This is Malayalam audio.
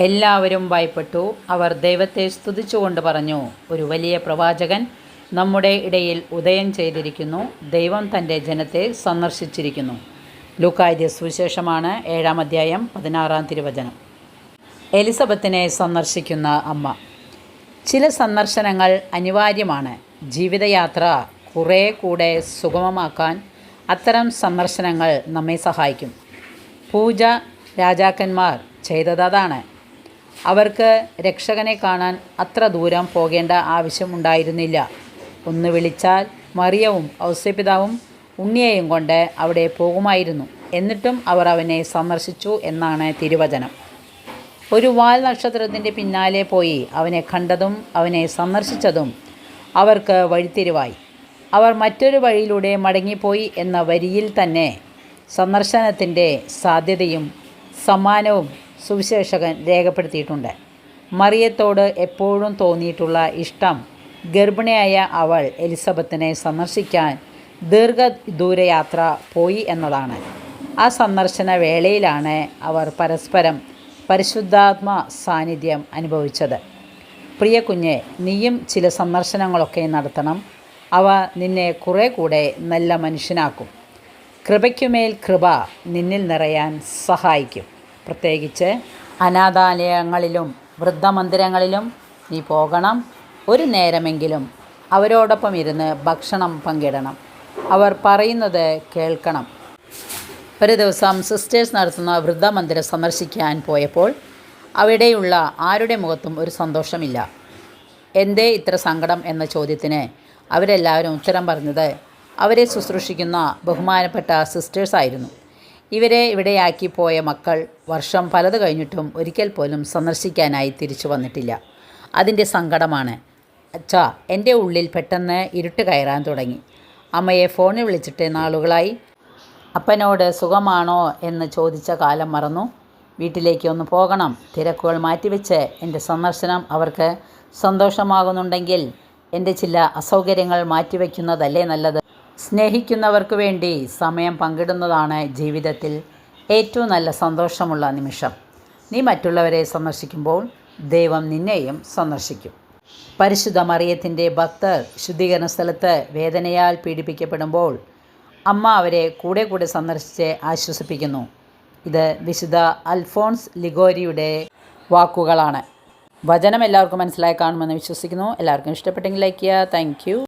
എല്ലാവരും ഭയപ്പെട്ടു. അവർ ദൈവത്തെ സ്തുതിച്ചുകൊണ്ട് പറഞ്ഞു, ഒരു വലിയ പ്രവാചകൻ നമ്മുടെ ഇടയിൽ ഉദയം ചെയ്തിരിക്കുന്നു. ദൈവം തൻ്റെ ജനത്തെ സന്ദർശിച്ചിരിക്കുന്നു. ലൂക്കായുടെ സുവിശേഷമാണ് 7-ാം അധ്യായം 16-ാം തിരുവചനം. എലിസബത്തിനെ സന്ദർശിക്കുന്ന അമ്മ. ചില സന്ദർശനങ്ങൾ അനിവാര്യമാണ്. ജീവിതയാത്ര കുറേ കൂടെ സുഗമമാക്കാൻ അത്തരം സന്ദർശനങ്ങൾ നമ്മെ സഹായിക്കും. പൂജ രാജാക്കന്മാർ ചെയ്തതാണ്. അവർക്ക് രക്ഷകനെ കാണാൻ അത്ര ദൂരം പോകേണ്ട ആവശ്യമുണ്ടായിരുന്നില്ല. ഒന്ന് വിളിച്ചാൽ മറിയവും ഔസേപ്പിതാവും ഉണ്ണിയെയും കൊണ്ട് അവിടെ പോകുമായിരുന്നു. എന്നിട്ടും അവർ അവനെ സന്ദർശിച്ചു എന്നാണ് തിരുവചനം. ഒരു വാൽ നക്ഷത്രത്തിൻ്റെ പിന്നാലെ പോയി അവനെ കണ്ടതും അവനെ സന്ദർശിച്ചതും അവർക്ക് വഴിത്തിരിവായി. അവർ മറ്റൊരു വഴിയിലൂടെ മടങ്ങിപ്പോയി എന്ന വരിയിൽ തന്നെ സന്ദർശനത്തിൻ്റെ സാധ്യതയും സമ്മാനവും സുവിശേഷകൻ രേഖപ്പെടുത്തിയിട്ടുണ്ട്. മറിയത്തോട് എപ്പോഴും തോന്നിയിട്ടുള്ള ഇഷ്ടം ഗർഭിണിയായ അവൾ എലിസബത്തിനെ സന്ദർശിക്കാൻ ദീർഘദൂരയാത്ര പോയി എന്നതാണ്. ആ സന്ദർശന വേളയിലാണ് അവർ പരസ്പരം പരിശുദ്ധാത്മ സാന്നിധ്യം അനുഭവിച്ചത്. പ്രിയ കുഞ്ഞെ, നീയും ചില സന്ദർശനങ്ങളൊക്കെ നടത്തണം. അവ നിന്നെ കുറേ കൂടെ നല്ല മനുഷ്യനാക്കും. കൃപയ്ക്കുമേൽ കൃപ നിന്നിൽ നിറയാൻ സഹായിക്കും. പ്രത്യേകിച്ച് അനാഥാലയങ്ങളിലും വൃദ്ധമന്ദിരങ്ങളിലും നീ പോകണം. ഒരു നേരമെങ്കിലും അവരോടൊപ്പം ഇരുന്ന് ഭക്ഷണം പങ്കിടണം. അവർ പറയുന്നത് കേൾക്കണം. ഒരു ദിവസം സിസ്റ്റേഴ്സ് നടത്തുന്ന വൃദ്ധമന്ദിരം സന്ദർശിക്കാൻ പോയപ്പോൾ അവിടെയുള്ള ആരുടെ മുഖത്തും ഒരു സന്തോഷമില്ല. എന്തേ ഇത്ര സങ്കടം എന്ന ചോദ്യത്തിന് അവരെല്ലാവരും ഉത്തരം പറഞ്ഞത് അവരെ ശുശ്രൂഷിക്കുന്ന ബഹുമാനപ്പെട്ട സിസ്റ്റേഴ്സായിരുന്നു. ഇവരെ ഇവിടെയാക്കി പോയ മക്കൾ വർഷം പലത് കഴിഞ്ഞിട്ടും ഒരിക്കൽ പോലും സന്ദർശിക്കാനായി തിരിച്ചു വന്നിട്ടില്ല. അതിൻ്റെ സങ്കടമാണ്. അച്ഛാ, എൻ്റെ ഉള്ളിൽ പെട്ടെന്ന് ഇരുട്ട് കയറാൻ തുടങ്ങി. അമ്മയെ ഫോണിൽ വിളിച്ചിട്ട് നാളുകളായി. അപ്പനോട് സുഖമാണോ എന്ന് ചോദിച്ച കാലം മറന്നു. വീട്ടിലേക്ക് ഒന്ന് പോകണം. തിരക്കുകൾ മാറ്റിവെച്ച് എൻ്റെ സന്ദർശനം അവർക്ക് സന്തോഷമാകുന്നുണ്ടെങ്കിൽ എൻ്റെ ചില അസൗകര്യങ്ങൾ മാറ്റിവെക്കുന്നതല്ലേ നല്ലത്. സ്നേഹിക്കുന്നവർക്ക് വേണ്ടി സമയം പങ്കിടുന്നതാണ് ജീവിതത്തിൽ ഏറ്റവും നല്ല സന്തോഷമുള്ള നിമിഷം. നീ മറ്റുള്ളവരെ സന്ദർശിക്കുമ്പോൾ ദൈവം നിന്നെയും സന്ദർശിക്കും. പരിശുദ്ധ മറിയത്തിൻ്റെ ഭക്തർ ശുദ്ധീകരണ സ്ഥലത്ത് വേദനയാൽ പീഡിപ്പിക്കപ്പെടുമ്പോൾ അമ്മ അവരെ കൂടെ കൂടെ സന്ദർശിച്ച് ആശ്വസിപ്പിക്കുന്നു. ഇത് വിശുദ്ധ അൽഫോൺസ് ലിഗോരിയുടെ വാക്കുകളാണ്. വചനം എല്ലാവർക്കും മനസ്സിലായി കാണുമെന്ന് വിശ്വസിക്കുന്നു. എല്ലാവർക്കും ഇഷ്ടപ്പെട്ടെങ്കിൽ ലൈക്ക് ചെയ്യുക. Thank you.